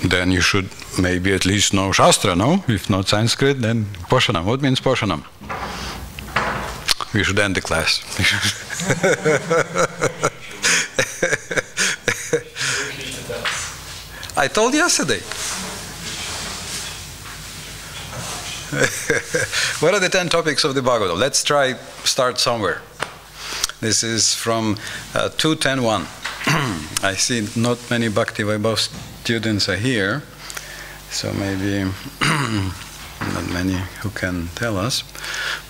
Then you should maybe at least know Shastra, no? If not Sanskrit, then Poshanam. What means Poshanam? We should end the class. I told yesterday. What are the 10 topics of the Bhagavatam? Let's start somewhere. This is from 2.10.1. I see not many Bhakti Vaibhav students are here, so maybe not many who can tell us.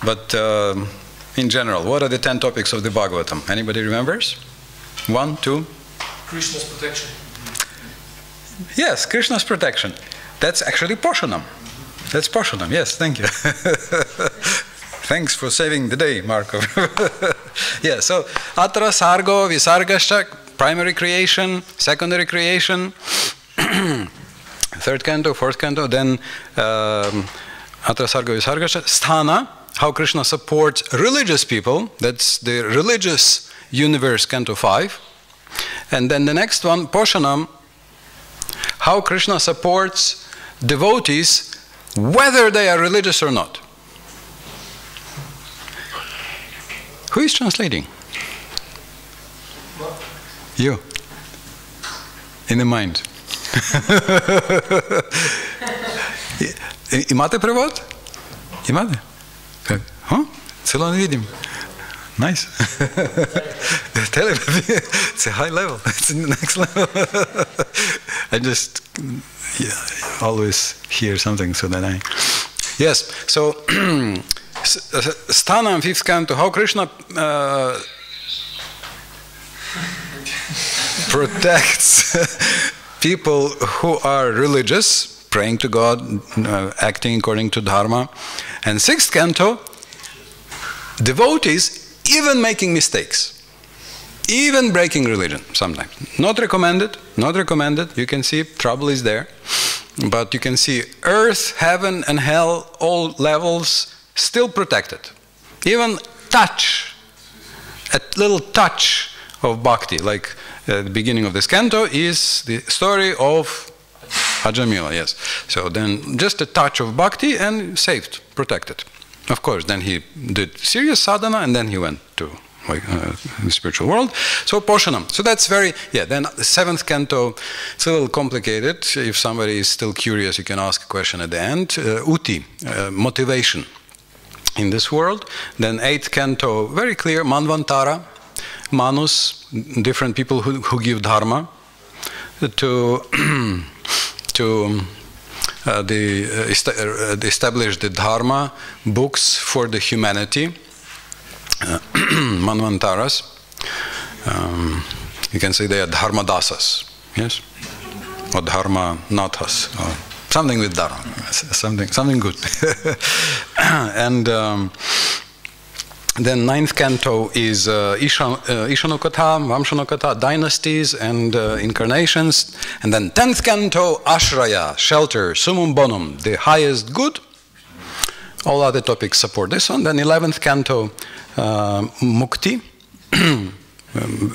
But in general, what are the 10 topics of the Bhagavatam? Anybody remembers? 1, 2? Krishna's protection. Yes, Krishna's protection. That's actually Poshanam. That's Poshanam, yes, thank you. Thanks for saving the day, Marco. Yeah, so Atra, Sargo, Visargascha, primary creation, secondary creation, third canto, fourth canto, then Atra, Sargo, Visargascha, Sthana, how Krishna supports religious people, that's the religious universe, canto 5. And then the next one, Poshanam, how Krishna supports devotees whether they are religious or not. Who is translating? You. In the mind. Имате превод? Имате? Цело не видим. Nice. It's a high level. It's the next level. I just always hear something so that I... Yes, so Sthana, fifth canto, how Krishna protects people who are religious, praying to God, acting according to Dharma. And sixth canto, devotees even making mistakes, even breaking religion sometimes. Not recommended, not recommended. You can see trouble is there. But you can see earth, heaven and hell, all levels still protected. Even touch, a little touch of bhakti, like the beginning of this canto is the story of Ajamila, yes. So then just a touch of bhakti and saved, protected. Of course, then he did serious sadhana and then he went to the spiritual world. So Poshanam. So that's very, yeah, then the seventh canto, it's a little complicated. If somebody is still curious, you can ask a question at the end. Uti, motivation in this world. Then eighth canto, very clear, Manvantara, Manus, different people who give dharma to establish the dharma books for the humanity, Manvantaras. You can say they are dharmadasas, yes, or dharmanathas, or something with dharma, something good. And then ninth canto is Ishanukatha, Vamshanukatha, dynasties and incarnations. And then 10th canto, Ashraya, shelter, Summum Bonum, the highest good. All other topics support this one. Then 11th canto, Mukti,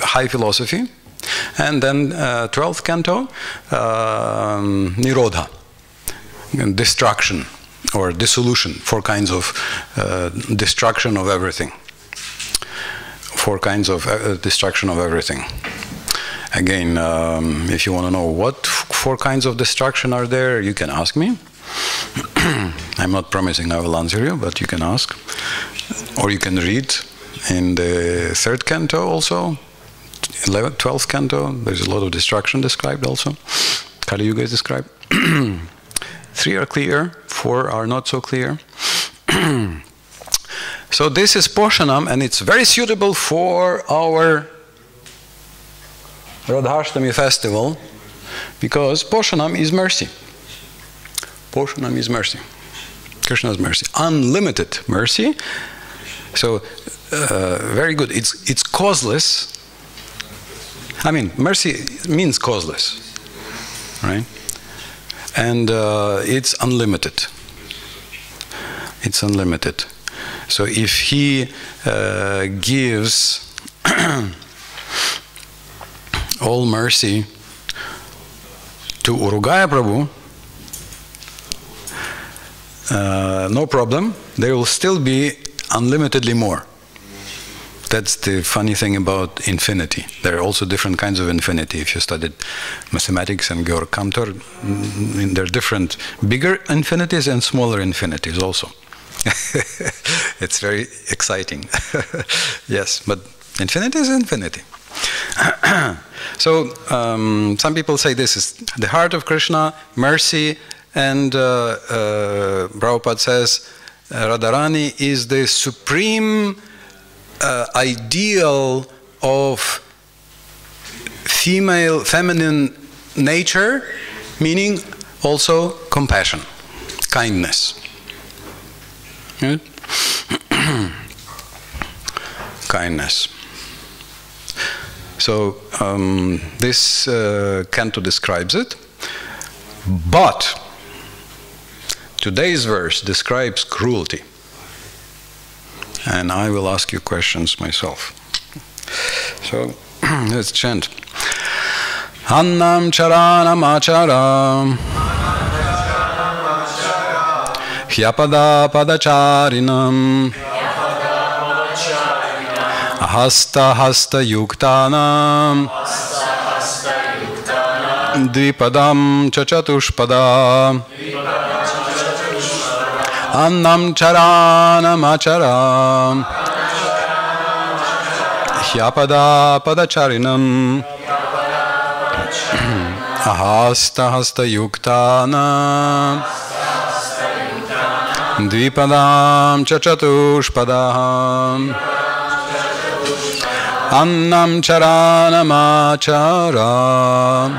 high philosophy. And then 12th canto, Nirodha, destruction or dissolution, 4 kinds of destruction of everything. 4 kinds of destruction of everything. Again, if you want to know what 4 kinds of destruction are there, you can ask me. I'm not promising I will answer you, but you can ask. Or you can read in the 3rd canto also, 11th, 12th canto, there's a lot of destruction described also. Kali Yuga is described. 3 are clear, 4 are not so clear. So this is Poshanam, and it's very suitable for our Radhashtami festival, because Poshanam is mercy. Poshanam is mercy. Krishna's mercy. Unlimited mercy. So, very good. It's causeless. I mean, mercy means causeless, right? And it's unlimited. It's unlimited. So if he gives all mercy to Urugaya Prabhu, no problem, there will still be unlimitedly more. That's the funny thing about infinity. There are also different kinds of infinity. If you studied mathematics and Georg Cantor, there are different bigger infinities and smaller infinities also. It's very exciting. Yes, but infinity is infinity. So some people say this is the heart of Krishna, mercy, and Prabhupada says Radharani is the supreme ideal of feminine nature, meaning also compassion, kindness. Yeah? Kindness. So this canto describes it, but today's verse describes cruelty. And I will ask you questions myself. So let's chant. Annam charanam acharam hyapada padacharinam hasta hasta yuktanam dvipadam chachatushpada annam charanam acharam hyapada padacharinam hasta hasta yuktanam dvipadam chachatushpadam annam charanam acharam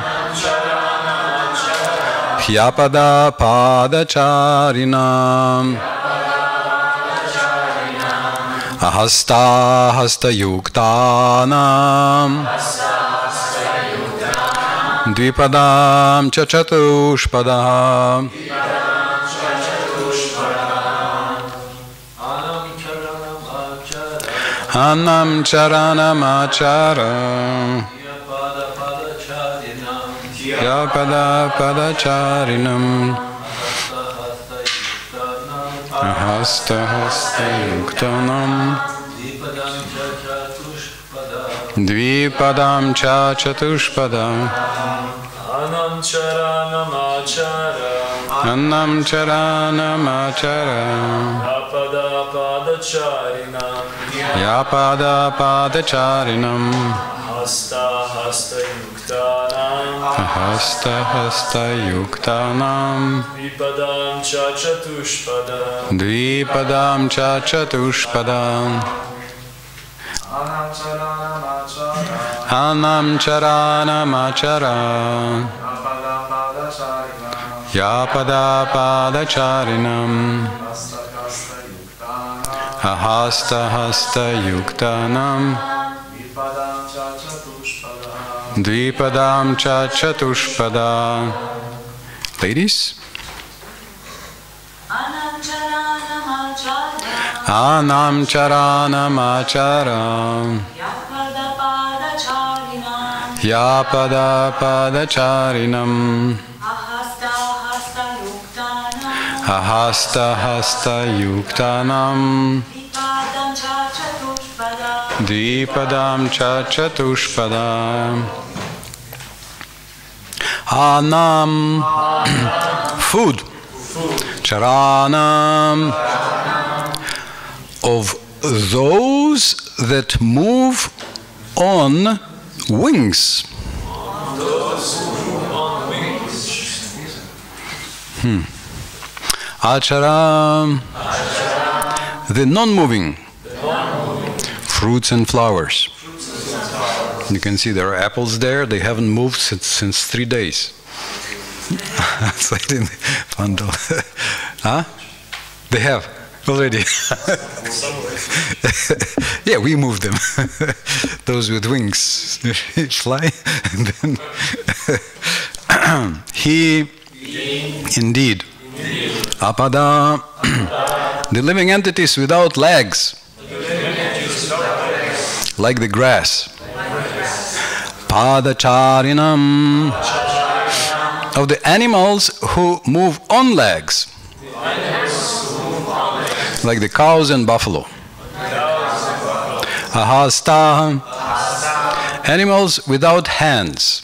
hyapada padacharinam hasta hasta yuktanam dvipadam chachatushpadam annam charanam acharam hyapada padacharinam hasta hasta yuktanam dvipadam chachatushpadam annam charanam acharam hyapada padacharinam hasta hasta yuktanam dvipadam chachatushpadam annam charanam acharam hyapada padacharinam hasta hasta yuktanam dvipadam chachatushpadam. Ladies? Anam charanam acharam hyapada padacharinam hasta hasta yuktanam dvipadam chachatushpadam. Anam, food. Charanam, of those that move on wings. Acharam, the non-moving. Fruits and flowers. You can see there are apples there. They haven't moved since 3 days. Huh? They have already. Yeah, we moved them. Those with wings fly, and then he indeed apada, the living entities without legs, like the grass. Padacharinam, of the animals who move on legs, like the cows and buffalo. Ahasta, animals without hands.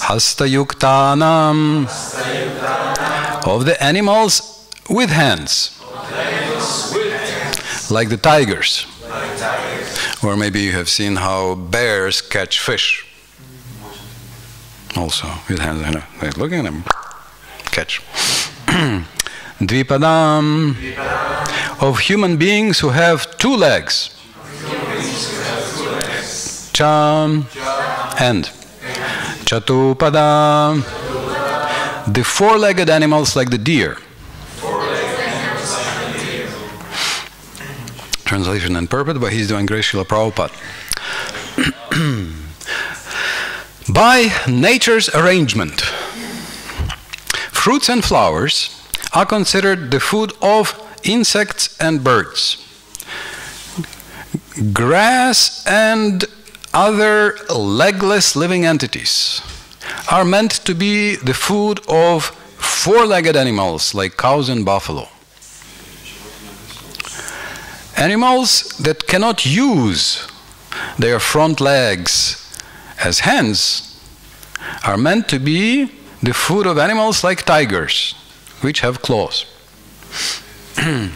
Hastayuktanam, of the animals with hands, like the tigers. Or maybe you have seen how bears catch fish. Also with hands, like looking at them, catch. Dvipadam, of human beings who have 2 legs. Cham, and Chatupada, the 4-legged animals like the deer. Translation and purport by His Divine Grace Srila Prabhupada. By nature's arrangement, fruits and flowers are considered the food of insects and birds. Grass and other legless living entities are meant to be the food of 4-legged animals like cows and buffalo. Animals that cannot use their front legs as hands are meant to be the food of animals like tigers, which have claws. Can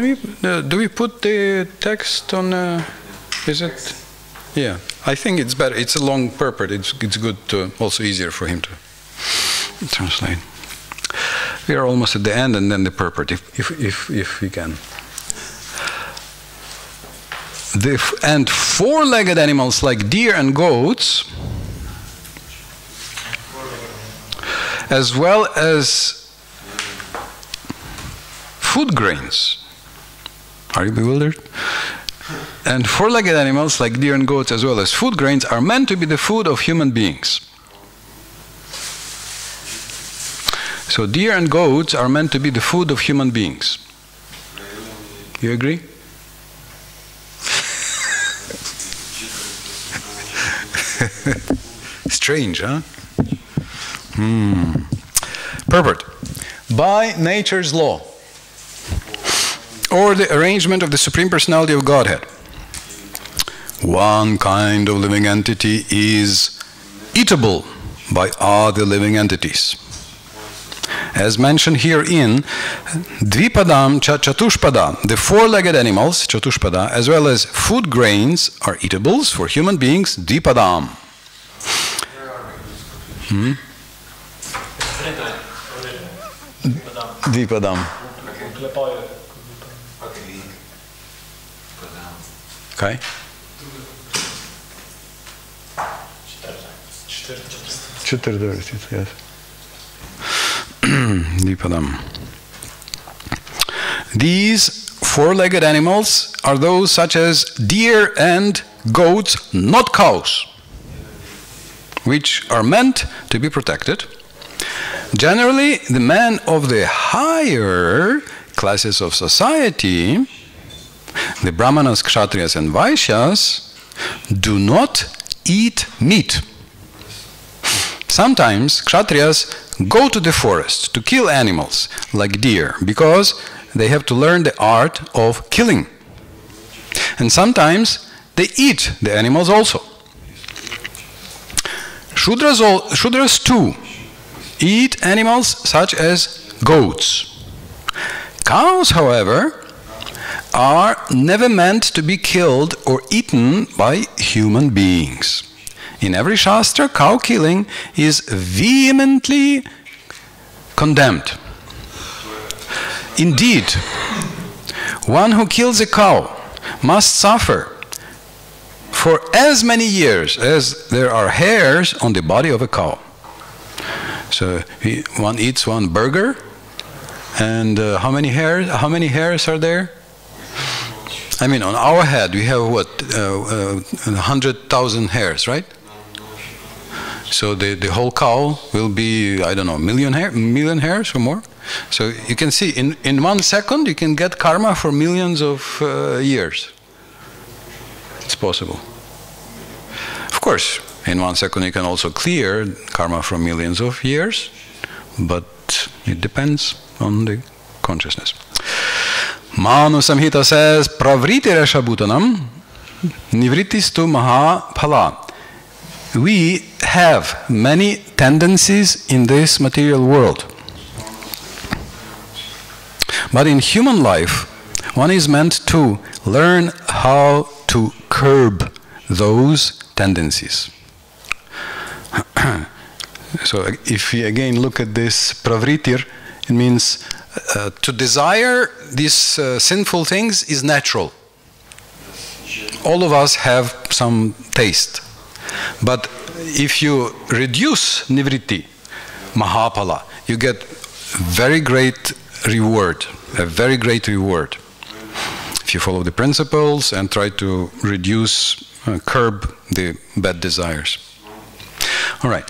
we, do we put the text on, is it? Yeah, I think it's better. It's a long purport. It's good to, also easier for him to translate. We are almost at the end, and then the purport, if we can. And 4-legged animals like deer and goats, as well as food grains. Are you bewildered? And 4-legged animals like deer and goats, as well as food grains, are meant to be the food of human beings. So deer and goats are meant to be the food of human beings. You agree? Strange, huh? Purport. By nature's law, or the arrangement of the Supreme Personality of Godhead, one kind of living entity is eatable by other living entities. As mentioned herein, Dvipadam Chatushpada, the 4-legged animals, Chatushpada, as well as food grains are eatables for human beings, Dvipadam. Dvipadam. Okay. Yes. Dvipadam. These 4-legged animals are those such as deer and goats, not cows, which are meant to be protected. Generally, the men of the higher classes of society, the Brahmanas, Kshatriyas and Vaishyas, do not eat meat. Sometimes Kshatriyas go to the forest to kill animals like deer because they have to learn the art of killing. And sometimes they eat the animals also. Shudras too eat animals such as goats. Cows, however, are never meant to be killed or eaten by human beings. In every Shastra, cow killing is vehemently condemned. Indeed, one who kills a cow must suffer for as many years as there are hairs on the body of a cow. So one eats one burger, and how many hairs are there? I mean, on our head we have what, 100,000 hairs, right? So the whole cow will be, I don't know, million hairs or more. So you can see in 1 second you can get karma for millions of years. It's possible. Of course, In 1 second you can also clear karma from millions of years, but it depends on the consciousness. Manu Samhita says, Pravriti Reshabhutanam Nivrittistu Maha Phala. We have many tendencies in this material world. But in human life, one is meant to learn how to curb those tendencies. So if we again look at this pravritir, it means to desire these sinful things is natural. All of us have some taste. But if you reduce nivritti, mahapala, you get very great reward, a very great reward. If you follow the principles and try to reduce, curb the bad desires. All right.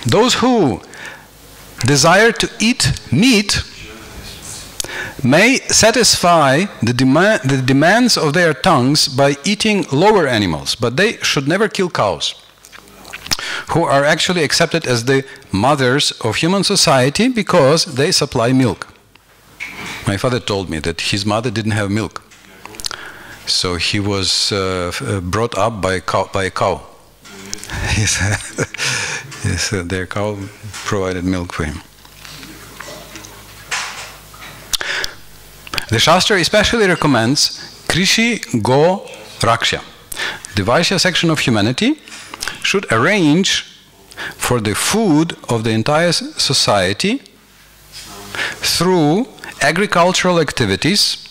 Those who desire to eat meat may satisfy the demands of their tongues by eating lower animals, but they should never kill cows, who are actually accepted as the mothers of human society because they supply milk. My father told me that his mother didn't have milk, so he was brought up by a cow. He said their cow provided milk for him. The Shastra especially recommends Krishi Go Raksha. The Vaishya section of humanity should arrange for the food of the entire society through agricultural activities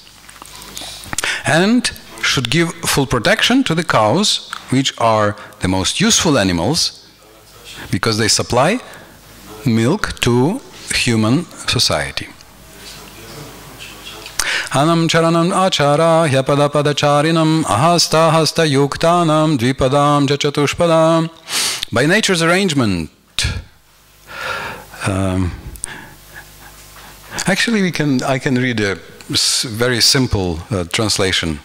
and should give full protection to the cows, which are the most useful animals because they supply milk to human society. Anam charanam achara hyapada padacharinam ahasta hasta yuktanam dvipadam jachatushpadam. By nature's arrangement, actually I can read a very simple translation.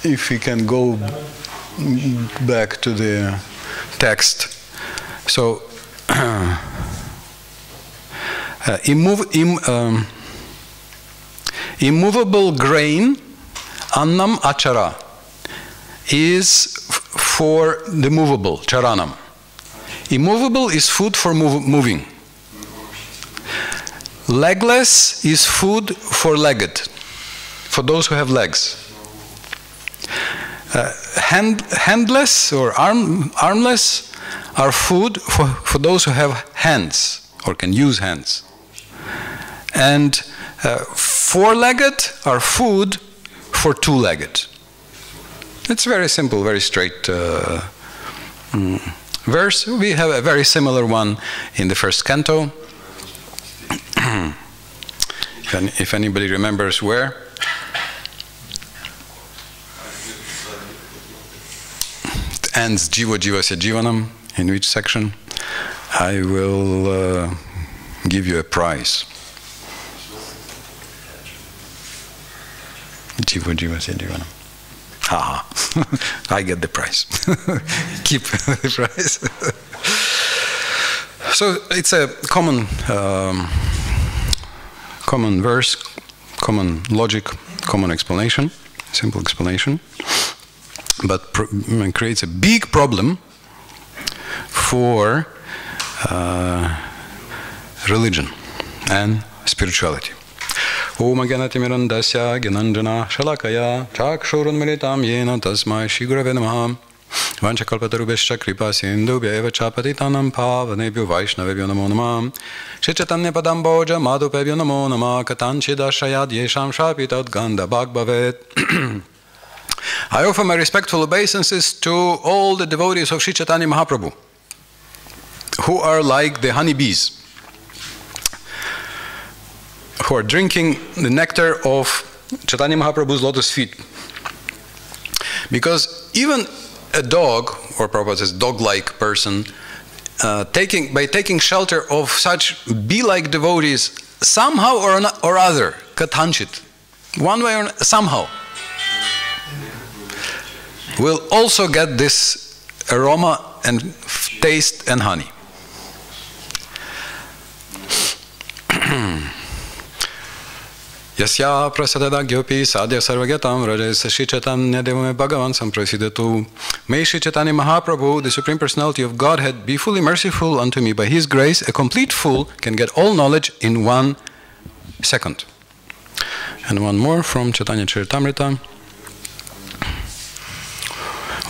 If we can go back to the text. So, immovable grain, annam achara, is for the movable, charanam. Immovable is food for moving. Legless is food for legged, for those who have legs. Handless or armless are food for those who have hands or can use hands. And four-legged are food for two-legged. It's very simple, very straight verse. We have a very similar one in the first canto. If anybody remembers where. It ends Jiva Jivasya Jivanam, in which section I will give you a prize. Jiva Jivasya Jivanam. Haha, I get the prize. Keep the prize. So it's a common verse, common logic, common explanation, simple explanation, but creates a big problem for religion and spirituality. Om Gyanati Mirandasya Gyananjana Shalakaya Chakshurun Militam Yena Tasmai Shigurave Namaha Vanchakalpatarubhescha Kripa Sindhubhya Eva Chapatitanam Pavanebhyo Vaishnavebhyo Namo Namah Shichatanya Padam Bhoja Madhupebhyo Namo Namah Katanchidashayad Yesham Shapitat Gandha Bhagbavet. I offer my respectful obeisances to all the devotees of Sri Chaitanya Mahaprabhu, who are like the honeybees, who are drinking the nectar of Chaitanya Mahaprabhu's lotus feet. Because even a dog, or Prabhupada says dog-like person, by taking shelter of such bee-like devotees, somehow or other, katanchit, one way or somehow, will also get this aroma and taste and honey. Yasya prasadada gyopi sadhya sarvagyatam rajas Shri Chaitanya devame bhagavan samprasidatu. May Shri Chaitanya Mahaprabhu, the Supreme Personality of Godhead, be fully merciful unto me. By His grace, a complete fool can get all knowledge in 1 second. And one more from Chaitanya Charitamrita.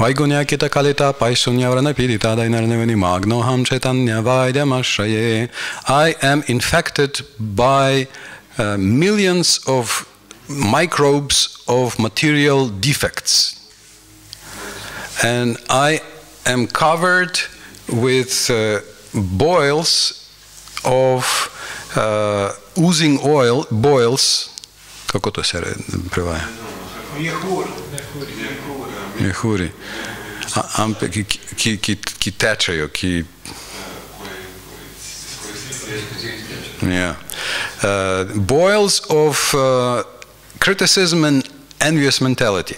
Vaigunya kita kalita paisunya vrana pirita dainarnevani magnoham Chaitanya vaidyamashaye. I am infected by millions of microbes of material defects, and I am covered with boils of oozing oil, boils. Kako to se prevaja? Mjehuri. Ki tečejo, ki... Yeah. Boils of criticism and envious mentality.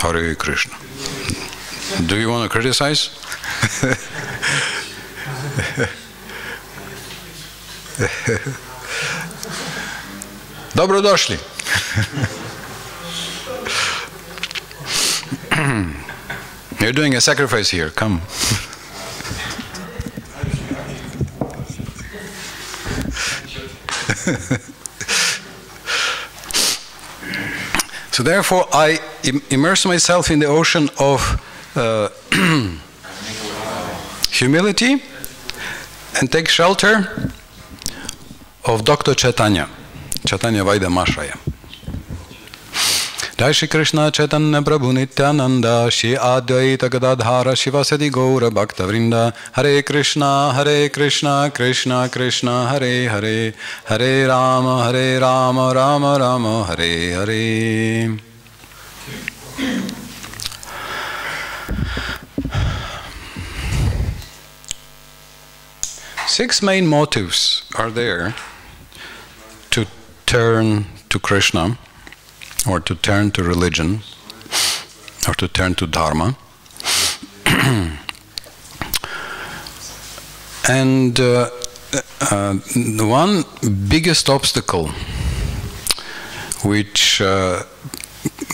Hare Krishna. Do you want to criticize? Dobrodošli. You're doing a sacrifice here. Come. So therefore, I immerse myself in the ocean of humility and take shelter of Dr. Chaitanya, Chaitanya Vaidamashaya. Jai Shri Krishna Chaitanya Prabhu Nityananda Shri Advaita Gadadhara Shivasadi Gaura Bhakta Vrinda Hare Krishna Krishna Krishna Hare Hare Hare Rama Rama Rama Hare Hare. Six main motives are there to turn to Krishna, or to turn to religion, or to turn to Dharma. And the one biggest obstacle which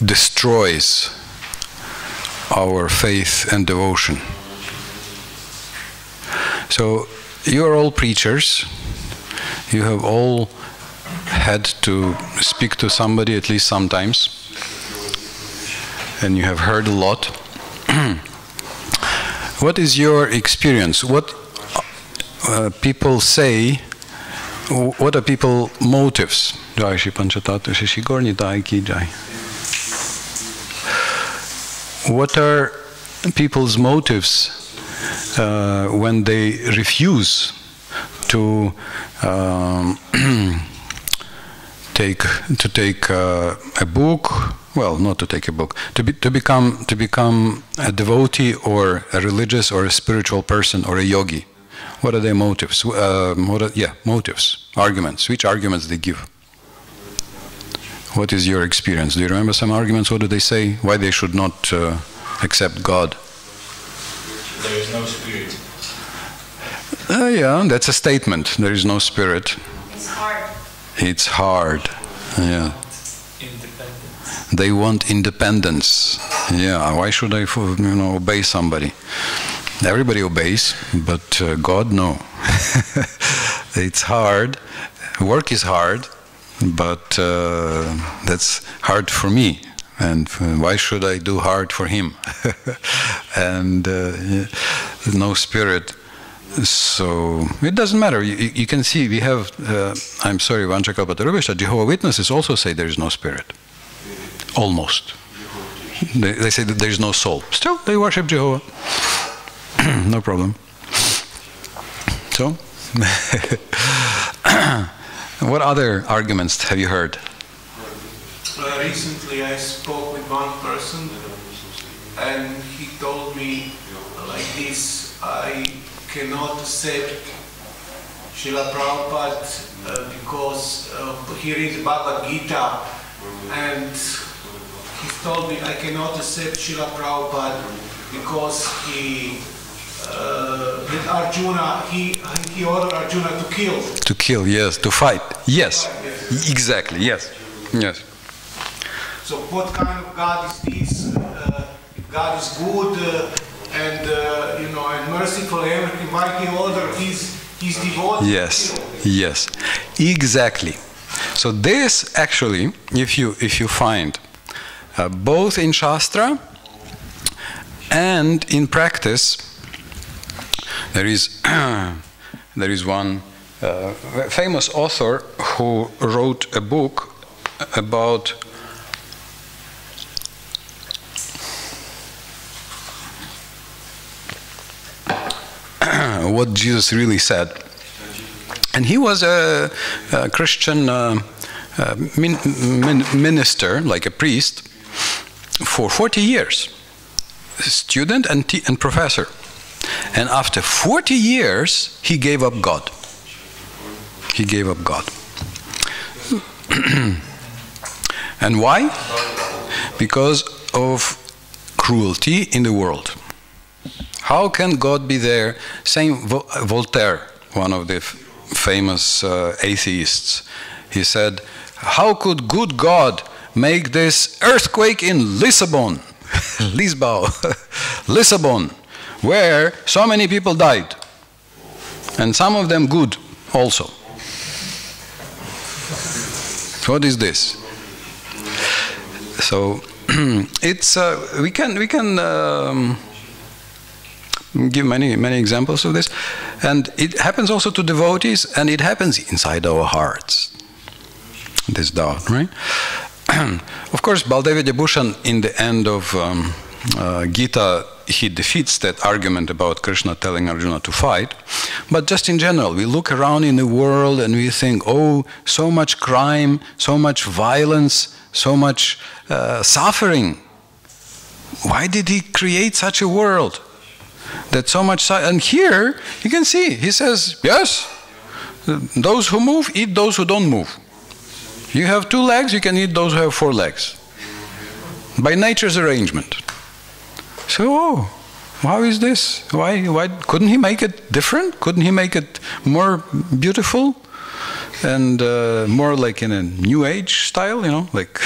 destroys our faith and devotion. So you are all preachers, you have all had to speak to somebody at least sometimes, and you have heard a lot. What is your experience? What people say? What are people's motives? What are people's motives when they refuse to take a book? Well, not to take a book. To become a devotee or a religious or a spiritual person or a yogi. What are their motives? Motives, arguments. Which arguments they give? What is your experience? Do you remember some arguments? What do they say? Why they should not accept God? There is no spirit. Yeah, that's a statement. There is no spirit. It's hard. It's hard. Yeah. Independence. They want independence. Yeah. Why should I, obey somebody? Everybody obeys, but God, no. It's hard. Work is hard, but that's hard for me. And why should I do hard for him? And no spirit. So it doesn't matter. You can see we have, I'm sorry, Vanchakalpatarubhishta, Jehovah's Witnesses also say there is no spirit. Almost. They say that there is no soul. Still, they worship Jehovah. No problem. So, what other arguments have you heard? Recently I spoke with one person and he told me like this: I cannot accept Srila Prabhupada because he reads Bhagavad Gita and he told me I cannot accept Srila Prabhupada because he with Arjuna, he ordered Arjuna to kill. To kill, yes, to fight, yes, exactly, yes, yes. So what kind of God is this? If God is good and you know, and merciful, everything, why he ordered his devotees? Yes, yes, exactly. So this actually, if you find both in Shastra and in practice, there is one famous author who wrote a book about what Jesus really said. And he was a Christian minister, like a priest, for 40 years, student and professor. And after 40 years, he gave up God. He gave up God. And why? Because of cruelty in the world. How can God be there? Same Voltaire, one of the famous atheists, he said, how could good God make this earthquake in Lisbon, Lisbon, where so many people died, and some of them good also. What is this? So it's we can give many examples of this, and it happens also to devotees, and it happens inside our hearts. This doubt, right? Of course, Baldev Vidyabhushan, in the end of Gita, he defeats that argument about Krishna telling Arjuna to fight. But just in general, we look around in the world and we think, oh, so much crime, so much violence, so much suffering. Why did he create such a world? That so much, and here you can see, he says, yes, those who move eat those who don't move. You have 2 legs, you can eat those who have 4 legs. By nature's arrangement. So, oh, how is this? Why couldn't he make it different? Couldn't he make it more beautiful and more like in a new age style, you know, like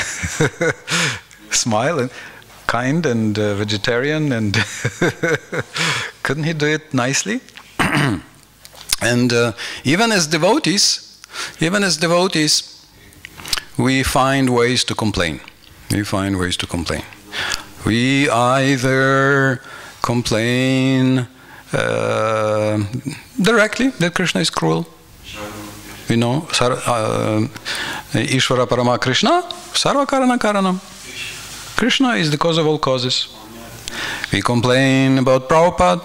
smile and kind and vegetarian, and couldn't he do it nicely? And even as devotees, we find ways to complain. We find ways to complain. We either complain directly that Krishna is cruel. You know, Ishvara Parama Krishna, Sarva Karana Karanam. Krishna is the cause of all causes. We complain about Prabhupada.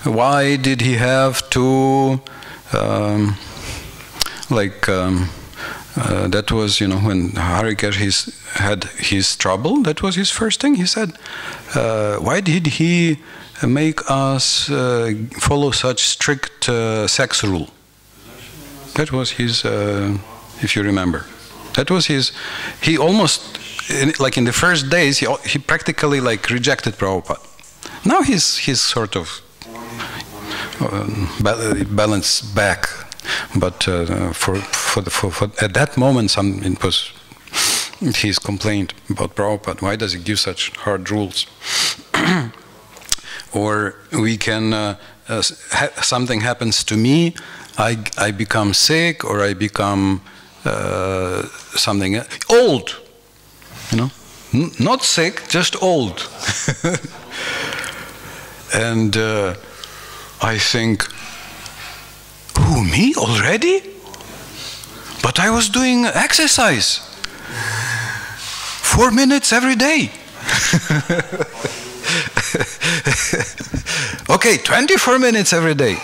Why did he have to, that was, you know, when Harikesh had his trouble, that was his first thing. He said, why did he make us follow such strict sex rule? That was his, if you remember. That was his, he almost, like in the first days, he practically like rejected Prabhupada. Now he's sort of balanced back. But for at that moment, it was his complaint about Prabhupada. Why does he give such hard rules? Or we can, something happens to me, I become sick, or I become something old. You know, not sick, just old. And I think, who, me already? But I was doing exercise 4 minutes every day. Okay, 24 minutes every day.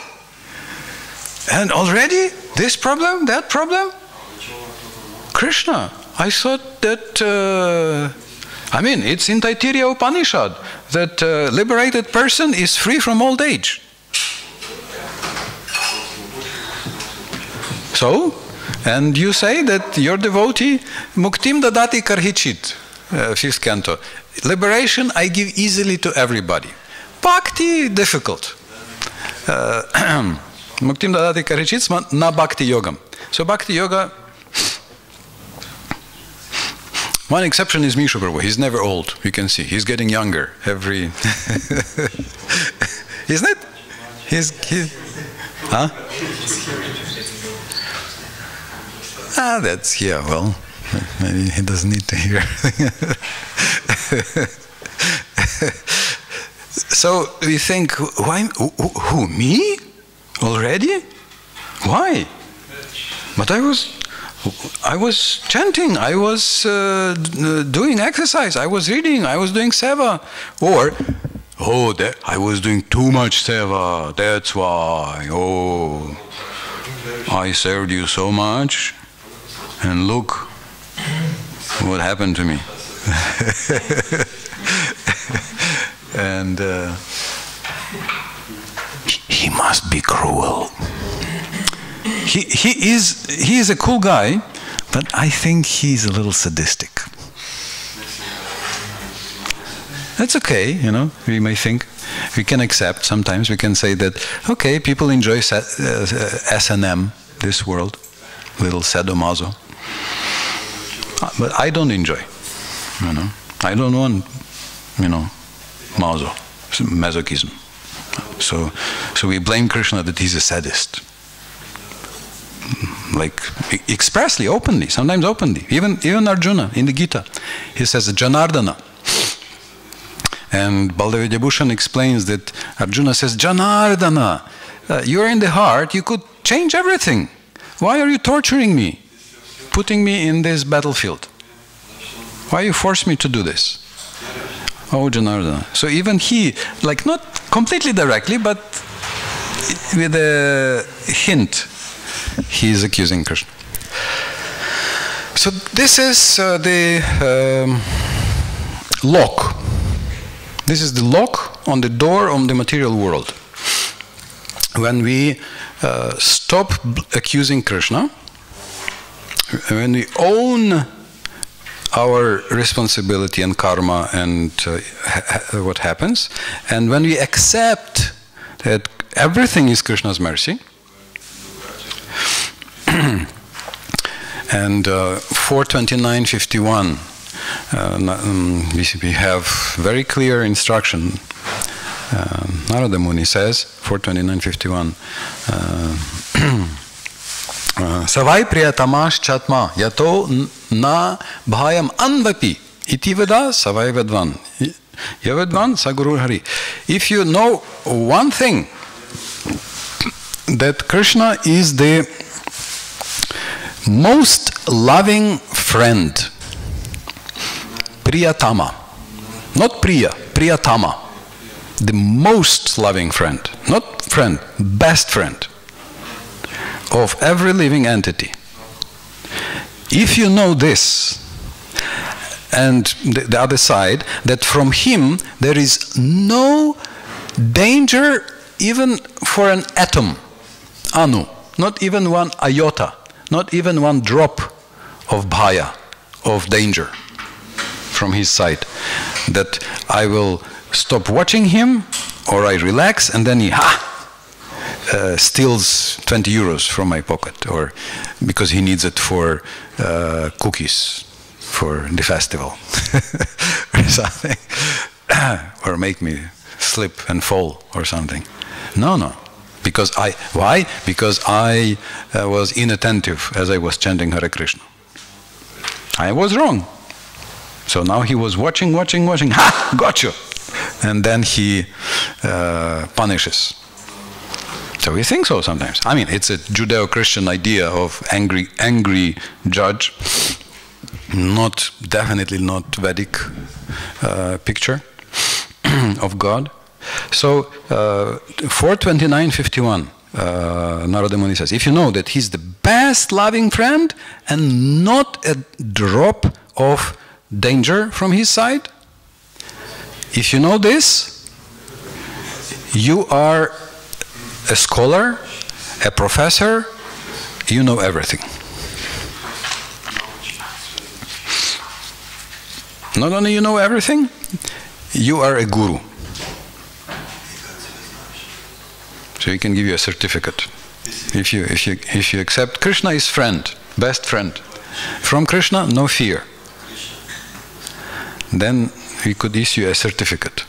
And already this problem, that problem? Krishna, I thought that, I mean, it's in Taittiriya Upanishad that liberated person is free from old age. So, And you say that your devotee, Muktim dadati karhichit, 5th canto. Liberation I give easily to everybody. Bhakti, difficult. Muktim dadati karhichit na bhakti yogam. So bhakti yoga, one exception is Mishu Prabhu. He's never old. You can see he's getting younger every. Isn't it? Huh? That's, yeah, well, maybe he doesn't need to hear. So we think, why, who, me? Already? Why? But I was chanting, I was doing exercise, I was reading, I was doing seva. Or, oh, I was doing too much seva, that's why. Oh, I served you so much, and look what happened to me. And he must be cruel. He is a cool guy, but I think he's a little sadistic. That's okay, you know, we may think, we can accept, sometimes we can say that, okay, people enjoy S&M, this world, little sadomaso. But I don't enjoy, you know. I don't want, you know, masochism. So we blame Krishna that he's a sadist. Like expressly, openly, sometimes openly. Even Arjuna in the Gita, he says Janardana. And Baldev Vidyabhushan explains that Arjuna says, Janardana, you're in the heart, you could change everything. Why are you torturing me? Putting me in this battlefield? Why you force me to do this? Oh, Janardana. So even he, like not completely directly, but with a hint, he is accusing Krishna. So this is the lock. This is the lock on the door of the material world. When we stop accusing Krishna, when we own our responsibility and karma and what happens, and when we accept that everything is Krishna's mercy, and 429.51, we have very clear instruction. Narada Muni says, 429.51, Savai priyatamash chatma yato na bhayam anvapi iti veda savai vedvan yavedvan saguru hari. If you know one thing, that Krishna is the most loving friend, priyatama, not priya, priyatama, the most loving friend, not friend, best friend of every living entity. If you know this, and the other side, that from him there is no danger even for an atom, anu, not even one iota, not even one drop of bhaya, of danger from his side, that I will stop watching him, or I relax, and then he steals 20 euros from my pocket, or because he needs it for cookies for the festival or something, or make me slip and fall or something. No. Because why? Because I was inattentive as I was chanting Hare Krishna. I was wrong. So now he was watching, ha! Got you! And then he punishes. So we think so sometimes. I mean, it's a Judeo-Christian idea of angry judge, definitely not Vedic picture of God. So 429.51, Narada Muni says, if you know that he's the best loving friend and not a drop of danger from his side, if you know this, you are a scholar, a professor, you know everything. not only you know everything, you are a guru. So he can give you a certificate. If you accept Krishna is friend, best friend. From Krishna, no fear. Then he could issue a certificate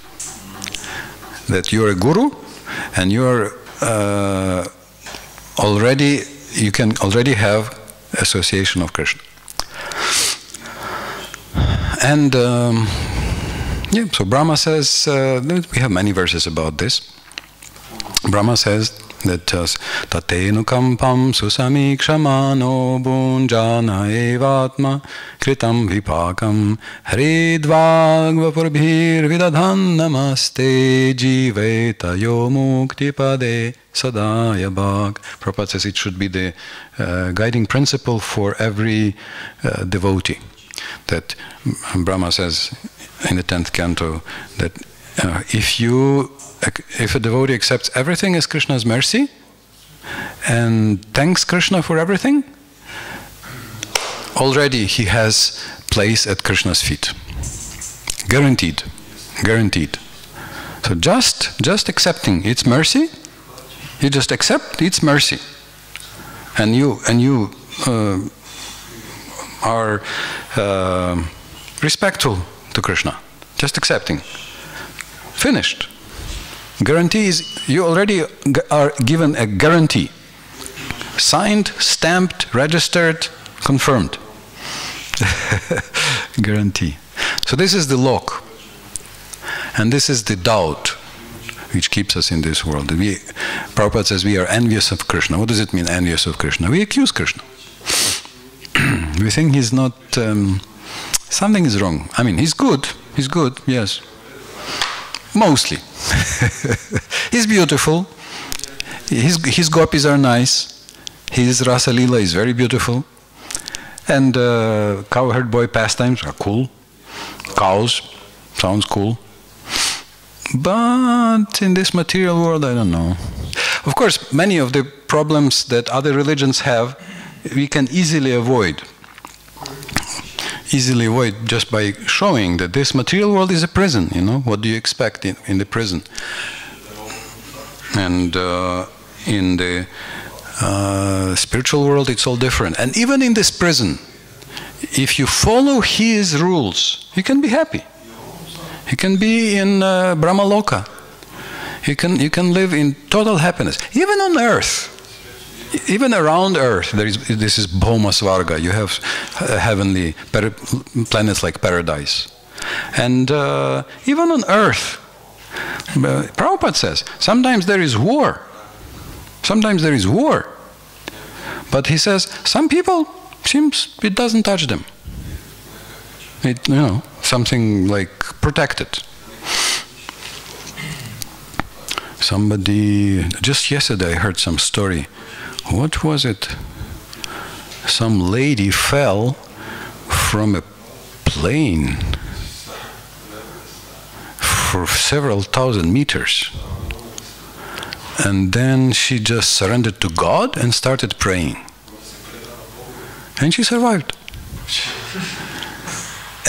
that you are a guru and you are you can already have association of Krishna. And yeah, so Brahma says, we have many verses about this. Brahma says that Tatenu kampam susamikṣamano bunjana evatma kritam vipakam hridvagvapurabhir vidadhan namaste jiveta yo mukti pade sadaya bhag. Prabhupada says it should be the guiding principle for every devotee. That Brahma says in the 10th canto that if a devotee accepts everything as Krishna's mercy and thanks Krishna for everything, already he has place at Krishna's feet. Guaranteed. Guaranteed. So just accepting its mercy, you just accept its mercy, and you are respectful to Krishna. Just accepting. Finished. Guarantee is, you already are given a guarantee. Signed, stamped, registered, confirmed. Guarantee. So this is the lock. And this is the doubt which keeps us in this world. Prabhupada says we are envious of Krishna. What does it mean, envious of Krishna? We accuse Krishna. We think he's not, something is wrong. I mean, he's good, yes. Mostly. He's beautiful. His gopis are nice. His Rasa Lila is very beautiful. And cowherd boy pastimes are cool. Cows, sounds cool. But in this material world, I don't know. Of course, many of the problems that other religions have, we can easily avoid. Easily avoid just by showing that this material world is a prison, you know. What do you expect in the prison? And in the spiritual world, it's all different. And even in this prison, if you follow his rules, you can be happy. You can be in Brahmaloka. You can live in total happiness. Even on earth. Even around Earth, this is Bhoma Svarga. You have heavenly planets like paradise. And even on Earth, Prabhupada says, sometimes there is war. Sometimes there is war. But he says, some people, seems it doesn't touch them. It, you know, something like protected. Somebody, just yesterday I heard some story. What was it? Some lady fell from a plane for several thousand meters. And then she just surrendered to God and started praying. And she survived.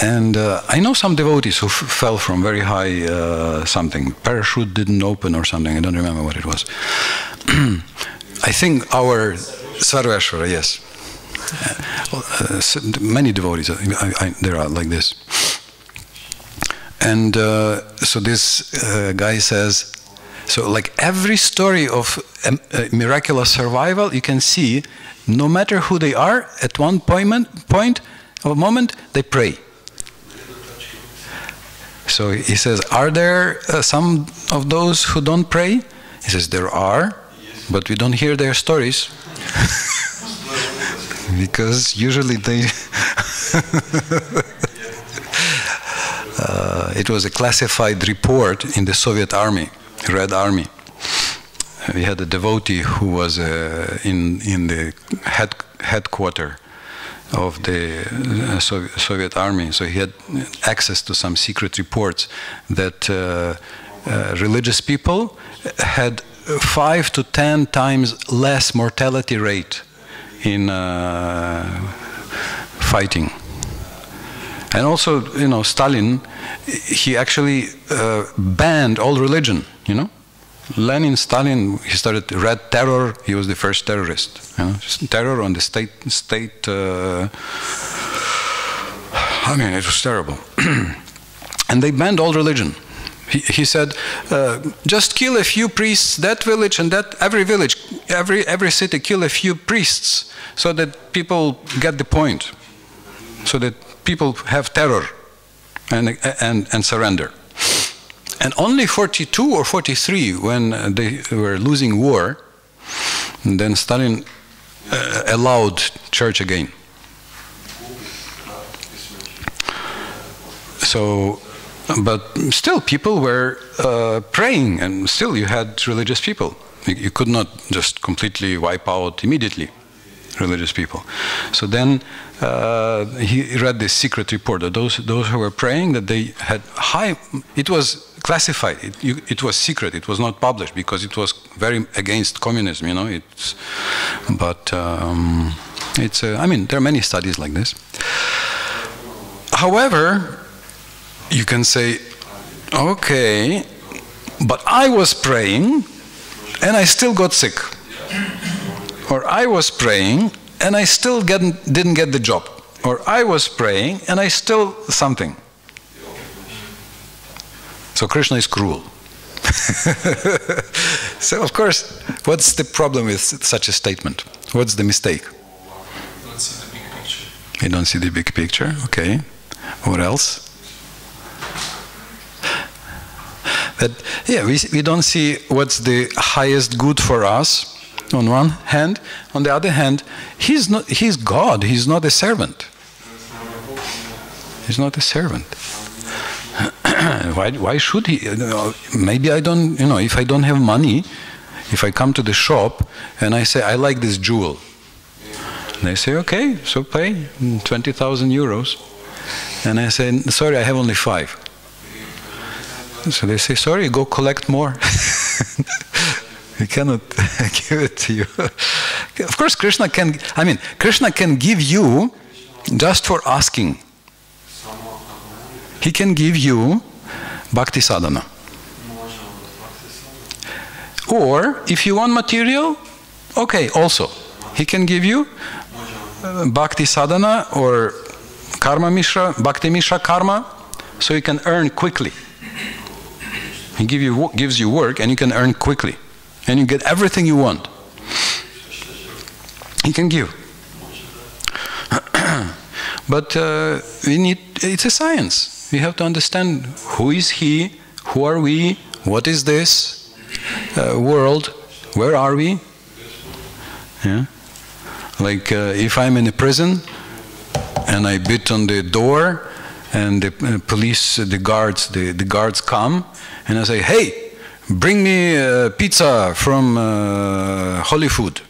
And I know some devotees who fell from very high something. Parachute didn't open or something. I don't remember what it was. I think our Sarveshwara, yes. Many devotees, there are like this. And so this guy says, so like every story of miraculous survival, you can see, no matter who they are, at one point of a moment, they pray. So he says, are there some of those who don't pray? He says, there are. But we don't hear their stories because usually they it was a classified report in the Soviet Army, Red Army. We had a devotee who was in the headquarters of the Soviet Army, so he had access to some secret reports that religious people had 5 to 10 times less mortality rate in fighting. And also, you know, Stalin, he actually banned all religion, you know. Lenin, Stalin, he started Red Terror, he was the first terrorist. You know? Terror on the state I mean, it was terrible. And they banned all religion. He said, just kill a few priests, that village and that, every village, every city, kill a few priests, so that people get the point, so that people have terror and surrender. And only 42 or 43, when they were losing war, then Stalin allowed church again. So, but still people were praying, and still you had religious people. You could not just completely wipe out immediately religious people. So then he read this secret report that those who were praying, that they had high, it was classified, it was secret, it was not published because it was very against communism, you know. But I mean, there are many studies like this. However, you can say, okay, but I was praying and I still got sick. Or I was praying and I still didn't get the job. Or I was praying and I still something. So Krishna is cruel. So of course, what's the problem with such a statement? What's the mistake? You don't see the big picture. You don't see the big picture, okay. What else? That, yeah, we don't see what's the highest good for us on one hand. On the other hand, he's God, he's not a servant. He's not a servant. Why should he? Maybe I don't, you know, if I don't have money, if I come to the shop and I say, I like this jewel. And they say, okay, so pay 20,000 euros. And I say, sorry, I have only 5. So they say, sorry, go collect more. We cannot give it to you. Of course, Krishna can, I mean, Krishna can give you just for asking. He can give you bhakti sadhana. Or, if you want material, okay, also. He can give you bhakti sadhana or karma mishra, bhakti mishra karma, so you can earn quickly. He gives you work and you can earn quickly. And you get everything you want. He can give. But it's a science. We have to understand who is he, who are we, what is this world, where are we? Yeah? Like if I'm in a prison and I beat on the door and the police, the guards come and I say, hey, bring me pizza from Holy Food.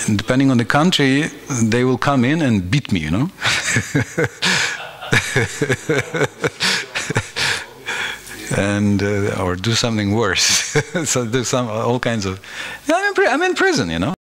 And depending on the country, they will come in and beat me, you know. And or do something worse. So do all kinds of. I'm in prison, you know.